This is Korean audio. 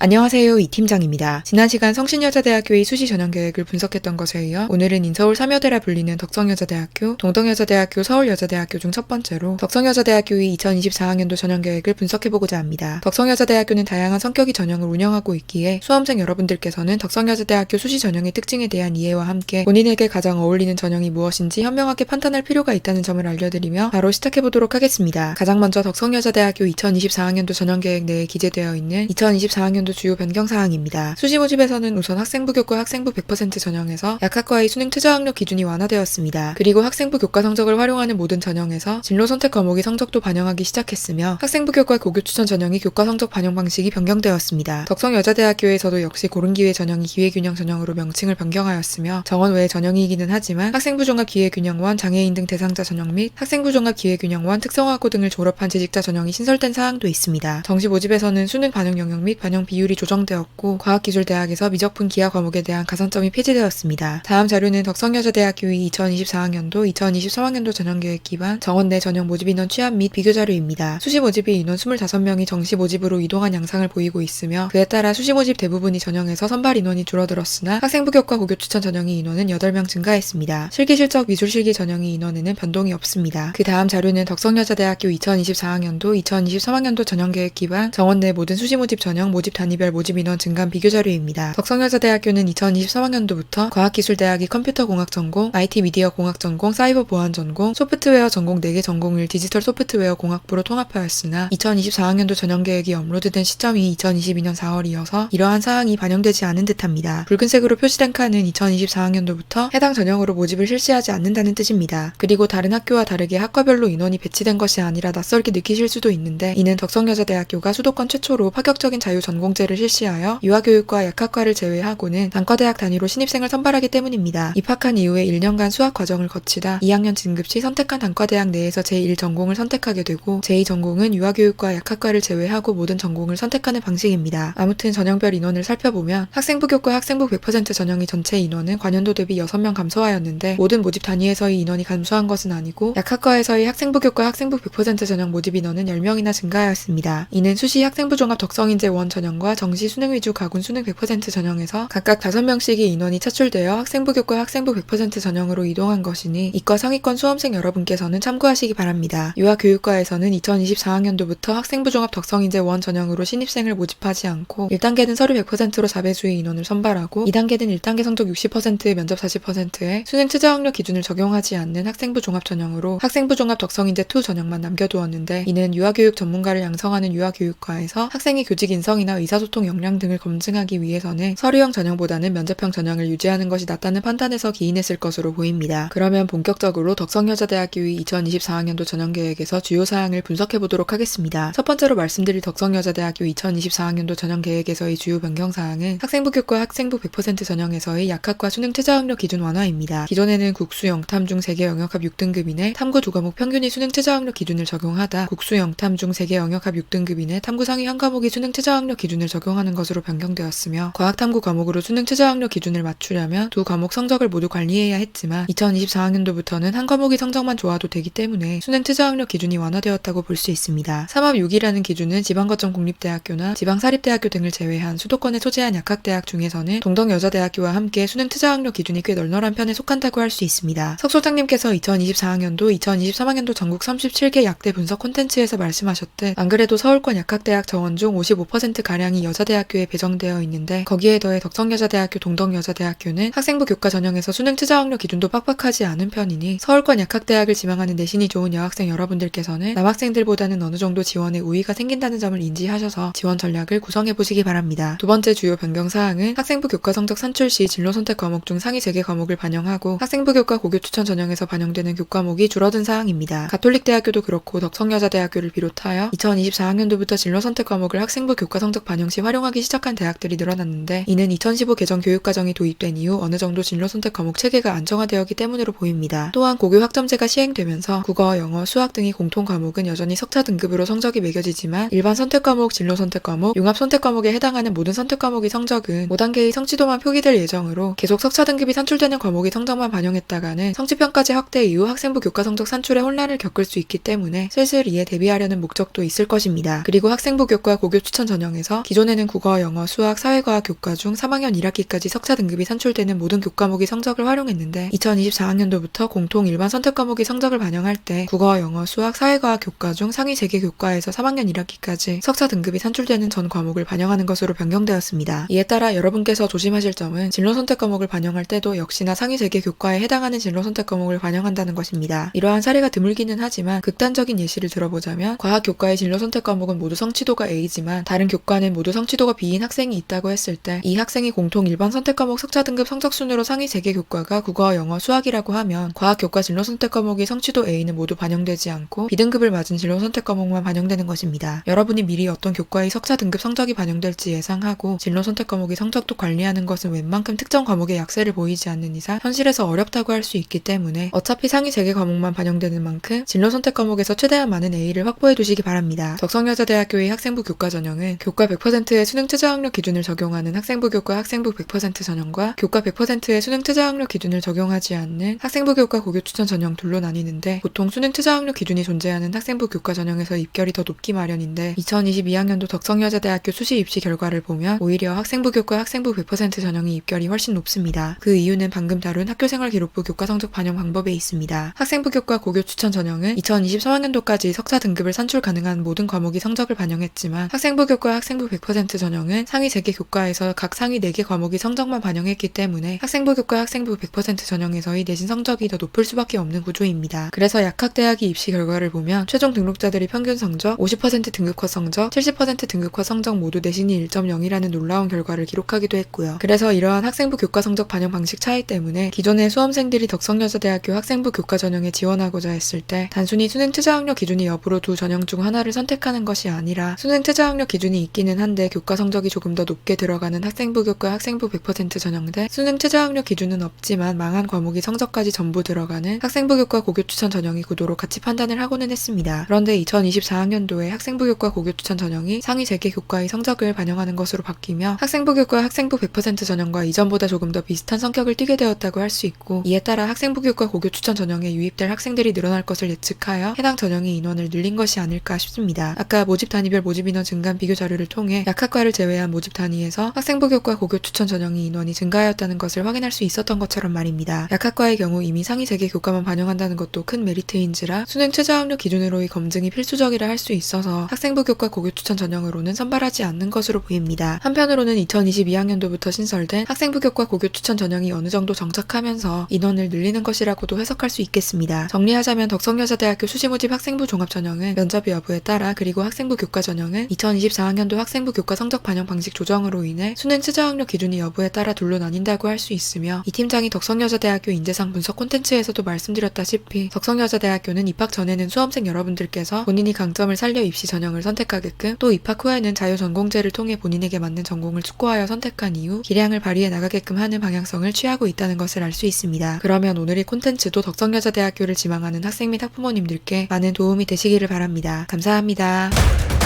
안녕하세요, 이 팀장입니다. 지난 시간 성신여자대학교의 수시 전형계획을 분석했던 것에 이어 오늘은 인서울 3여대라 불리는 덕성여자대학교, 동덕여자대학교, 서울여자대학교 중 첫 번째로 덕성여자대학교의 2024학년도 전형계획을 분석해보고자 합니다. 덕성여자대학교는 다양한 성격의 전형을 운영하고 있기에 수험생 여러분들께서는 덕성여자대학교 수시 전형의 특징에 대한 이해와 함께 본인에게 가장 어울리는 전형이 무엇인지 현명하게 판단할 필요가 있다는 점을 알려드리며 바로 시작해보도록 하겠습니다. 가장 먼저 덕성여자대학교 2024학년도 전형계획 내에 기재되어 있는 2024학년도 주요 변경사항입니다. 수시 모집에서는 우선 학생부 교과 학생부 100% 전형에서 약학과의 수능 최저학력 기준이 완화되었습니다. 그리고 학생부 교과 성적을 활용하는 모든 전형에서 진로 선택 과목의 성적도 반영하기 시작했으며 학생부 교과 고교 추천 전형의 교과 성적 반영 방식이 변경되었습니다. 덕성여자대학교에서도 역시 고른기회 전형이 기회균형 전형으로 명칭을 변경하였으며 정원 외의 전형이기는 하지만 학생부 종합 기회균형원 장애인 등 대상자 전형 및 학생부 종합 기회균형원 특성화고 등을 졸업한 재직자 전형이 신설된 사항도 있습니다. 정시 모집에서는 수능 반영 영역 및 반영 비율이 조정되었고 과학기술대학에서 미적분 기하 과목에 대한 가산점이 폐지되었습니다. 다음 자료는 덕성여자대학교의 2024학년도, 2023학년도 전형계획 기반 정원 내 전형 모집 인원 취합 및 비교 자료입니다. 수시 모집이 인원 25명이 정시 모집으로 이동한 양상을 보이고 있으며 그에 따라 수시 모집 대부분이 전형에서 선발 인원이 줄어들었으나 학생부 교과 고교 추천 전형의 인원은 8명 증가했습니다. 실기실적 미술실기 전형의 인원에는 변동이 없습니다. 그 다음 자료는 덕성여자대학교 2024학년도, 2023학년도 전형계획 기반 정원 내 모든 수시 모집 전형 모집 단위별 모집 인원 증감 비교 자료입니다. 덕성여자대학교는 2023학년도부터 과학기술대학이 컴퓨터공학 전공, IT 미디어 공학 전공, 사이버 보안 전공, 소프트웨어 전공 4개 전공을 디지털 소프트웨어 공학부로 통합하였으나 2024학년도 전형계획이 업로드된 시점이 2022년 4월이어서 이러한 사항이 반영되지 않은 듯합니다. 붉은색으로 표시된 칸은 2024학년도부터 해당 전형으로 모집을 실시하지 않는다는 뜻입니다. 그리고 다른 학교와 다르게 학과별로 인원이 배치된 것이 아니라 낯설게 느끼실 수도 있는데 이는 덕성여자대학교가 수도권 최초로 파격적인 자유 전공제를 실시하여 유아교육과 약학과를 제외하고는 단과대학 단위로 신입생을 선발하기 때문입니다. 입학한 이후에 1년간 수학 과정을 거치다 2학년 진급 시 선택한 단과대학 내에서 제1전공을 선택하게 되고 제2전공은 유아교육과 약학과를 제외하고 모든 전공을 선택하는 방식입니다. 아무튼 전형별 인원을 살펴보면 학생부 교과 학생부 100% 전형의 전체 인원은 관연도 대비 6명 감소하였는데 모든 모집 단위에서의 인원이 감소한 것은 아니고 약학과에서의 학생부 교과 학생부 100% 전형 모집 인원은 10명이나 증가하였습니다. 이는 수시 학생부 종합 덕성인재 원 전형과 정시 수능 위주 가군 수능 100% 전형에서 각각 5명씩의 인원이 차출되어 학생부 교과 학생부 100% 전형으로 이동한 것이니 이과 상위권 수험생 여러분께서는 참고하시기 바랍니다. 유아교육과에서는 2024학년도부터 학생부 종합 덕성인재 원 전형으로 신입생을 모집하지 않고 1단계는 서류 100%로 4배수의 인원을 선발하고 2단계는 1단계 성적 60%에 면접 40%에 수능 최저학력 기준을 적용하지 않는 학생부 종합 전형으로 학생부 종합 덕성인재 2 전형만 남겨두었는데 이는 유아교육 전문가를 양성하는 유아교육과에서 학생의 교직 인성이나 의사소통 역량 등을 검증하기 위해서는 서류형 전형보다는 면접형 전형을 유지하는 것이 낫다는 판단에서 기인했을 것으로 보입니다. 그러면 본격적으로 덕성여자대학교의 2024학년도 전형계획에서 주요 사항을 분석해보도록 하겠습니다. 첫 번째로 말씀드릴 덕성여자대학교 2024학년도 전형계획에서의 주요 변경사항은 학생부 교과 학생부 100% 전형에서의 약학과 수능 최저학력 기준 완화입니다. 기존에는 국수 영탐 중 3개 영역합 6등급 이내 탐구 2과목 평균이 수능 최저학력 기준을 적용하다 국수 영탐 중 3개 영역합 6등급 이내 탐구 상위 1과목이 수능 최저학력 기준을 적용하는 것으로 변경되었으며 과학탐구 과목으로 수능 최저학력 기준을 맞추려면 2과목 성적을 모두 관리해야 했지만 2024학년도부터는 한 과목의 성적만 좋아도 되기 때문에 수능 최저학력 기준이 완화되었다고 볼 수 있습니다. 3합 6이라는 기준은 지방거점 공립대학교나 지방사립대학교 등을 제외한 수도권에 소재한 약학대학 중에서는 동덕여자대학교와 함께 수능 최저학력 기준이 꽤 널널한 편에 속한다고 할 수 있습니다. 석 소장님께서 2024학년도, 2023학년도 전국 37개 약대 분석 콘텐츠에서 말씀하셨듯 안 그래도 서울권 약학대학 정원 중 55%가량이 여자대학교에 배정되어 있는데 거기에 더해 덕성여자대학교, 동덕여자대학교는 학생부 교과 전형에서 수능 최저학력 기준도 빡빡하지 않은 편이니 서울권 약학대학을 지망하는 내신이 좋은 여학생 여러분들께서는 남학생들보다는 어느 정도 지원에 우위가 생긴다는 점을 인지하셔서 지원 전략을 구성해보시기 바랍니다. 두 번째 주요 변경사항은 학생부 교과 성적 산출 시 진로 선택 과목 중 상위 3개 과목을 반영하고 학생부 교과 고교 추천 전형에서 반영되는 교과목이 줄어든 사항입니다. 가톨릭대학교도 그렇고 덕성여자대학교를 비롯하여 2024학년도부터 진로 선택 과목을 학생부 교과 성적 반영 시 활용하기 시작한 대학들이 늘어났는데 이는 2015 개정 교육과정이 도입된 이후 어느 정도 진로 선택 과목 체계가 안정화되었기 때문으로 보입니다. 또한 고교 학점제가 시행되면서 국어, 영어, 수학 등의 공통 과목은 여전히 석차 등급으로 성적이 매겨지지만 일반 선택 과목, 진로 선택 과목, 융합 선택 과목에 해당하는 모든 선택 과목의 성적은 5단계의 성취도만 표기될 예정으로 계속 석차 등급이 산출되는 과목의 성적만 반영했다가는 성취평가제 확대 이후 학생부 교과 성적 산출에 혼란을 겪을 수 있기 때문에 슬슬 이에 대비하려는 목적도 있을 것입니다. 그리고 학생부 교과 고교 추천 전형에서 기존에는 국어, 영어, 수학, 사회과학 교과 중 3학년 1학기까지 석차 등급이 산출되는 모든 교과목이 성적을 활용했는데 2024학년도부터 공통 일반 선택 과목이 성적을 반영할 때 국어, 영어, 수학, 사회과학 교과 중 상위 3개 교과에서 3학년 1학기까지 석차 등급이 산출되는 전 과목을 반영하는 것으로 변경되었습니다. 이에 따라 여러분께서 조심하실 점은 진로 선택 과목을 반영할 때도 역시나 상위 3개 교과에 해당하는 진로 선택 과목을 반영한다는 것입니다. 이러한 사례가 드물기는 하지만 극단적인 예시를 들어보자면 과학 교과의 진로 선택 과목은 모두 성취도가 A지만 다른 교과는 모두 성취도가 B인 학생이 있다고 했을 때 이 학생이 공통 일반 선택 과목 석차 등급 성적 순으로 상위 3개 교과가 국어, 영어, 수학이라고 하면 과학 교과 진로 선택 과목이 성취도 A는 모두 반영되지 않고 B등급을 맞은 진로 선택 과목만 반영되는 것입니다. 여러분이 미리 어떤 교과의 석차 등급 성적이 반영될지 예상하고 진로 선택 과목의 성적도 관리하는 것은 웬만큼 특정 과목에 약세를 보이지 않는 이상 현실에서 어렵다고 할 수 있기 때문에 어차피 상위 3개 과목만 반영되는 만큼 진로 선택 과목에서 최대한 많은 A를 확보해 두시기 바랍니다. 덕성여자대학교의 학생부 교과 전형은 교과 100%의 수능 최저학력 기준을 적용하는 학생부 교과 학생부 100% 전형과 교과 100%의 수능 최저학력 기준을 적용하지 않는 학생부 교과 고교 추천 전형 둘로 나뉘는데 보통 수능 최저학력 기준이 존재하는 학생부 교과 전형에서 입결이 더 높기 마련인데 2022학년도 덕성여자대학교 수시 입시 결과를 보면 오히려 학생부 교과 학생부 100% 전형이 입결이 훨씬 높습니다. 그 이유는 방금 다룬 학교생활기록부 교과 성적 반영 방법에 있습니다. 학생부 교과 고교 추천 전형은 2023학년도까지 석차 등급을 산출 가능한 모든 과목이 성적을 반영했지만 학생부 교과 학생부 100% 전형은 상위 3개 교과에서 각 상위 4개 과목이 성적만 반영했기 때문에 학생부 교과 학생부 100% 전형에서의 내신 성적이 더 높을 수밖에 없는 구조입니다. 그래서 약학대학이 입시 결과를 보면 최종 등록자들이 평균 성적, 50% 등급화 성적, 70% 등급화 성적 모두 내신이 1.0이라는 놀라운 결과를 기록하기도 했고요. 그래서 이러한 학생부 교과 성적 반영 방식 차이 때문에 기존의 수험생들이 덕성여자대학교 학생부 교과 전형에 지원하고자 했을 때 단순히 수능 최저학력 기준이 여부로 두 전형 중 하나를 선택하는 것이 아니라 수능 최저학력 기준이 있기는 한데 교과 성적이 조금 더 높게 들어가는 학생부 교과 학생부 100% 전형 대 수능 최저학력 기준은 없지만 망한 과목이 성적까지 전부 들어가는 학생부 교과 고교 추천 전형의 구도로 같이 판단을 하고는 했습니다. 그런데 2024학년도에 학생부 교과 고교 추천 전형이 상위 3개 교과의 성적을 반영하는 것으로 바뀌며 학생부 교과 학생부 100% 전형과 이전보다 조금 더 비슷한 성격을 띠게 되었다고 할 수 있고 이에 따라 학생부 교과 고교 추천 전형에 유입될 학생들이 늘어날 것을 예측하여 해당 전형의 인원을 늘린 것이 아닐까 싶습니다. 아까 모집 단위별 모집 인원 증가 비교 자료를 통해 약학과를 제외한 모집 단위에서 학생부 교과 고교 추천 전형의 인원이 증가하였다는 것을 확인할 수 있었던 것처럼 말입니다. 약학과의 경우 이미 상위 3개 교과만 반영한다는 것도 큰 메리트인지라 수능 최저학력 기준으로의 검증이 필수적이라 할 수 있어서 학생부 교과 고교 추천 전형으로는 선발하지 않는 것으로 보입니다. 한편으로는 2022학년도부터 신설된 학생부 교과 고교 추천 전형이 어느 정도 정착하면서 인원을 늘리는 것이라고도 해석할 수 있겠습니다. 정리하자면 덕성여자대학교 수시모집 학생부 종합 전형은 면접 여부에 따라 그리고 학생부 교과 전형은 2024학년도 학생부 교과 성적 반영 방식 조정으로 인해 수능 최저학력 기준이 여부에 따라 둘로 나뉜다고 할 수 있으며 이 팀장이 덕성여자대학교 인재상 분석 콘텐츠에서도 말씀드렸다시피 덕성여자대학교는 입학 전에는 수험생 여러분들께서 본인이 강점을 살려 입시 전형을 선택하게끔 또 입학 후에는 자유전공제를 통해 본인에게 맞는 전공을 숙고하여 선택한 이후 기량을 발휘해 나가게끔 하는 방향성을 취하고 있다는 것을 알 수 있습니다. 그러면 오늘의 콘텐츠도 덕성여자대학교를 지망하는 학생 및 학부모님들께 많은 도움이 되시기를 바랍니다. 감사합니다.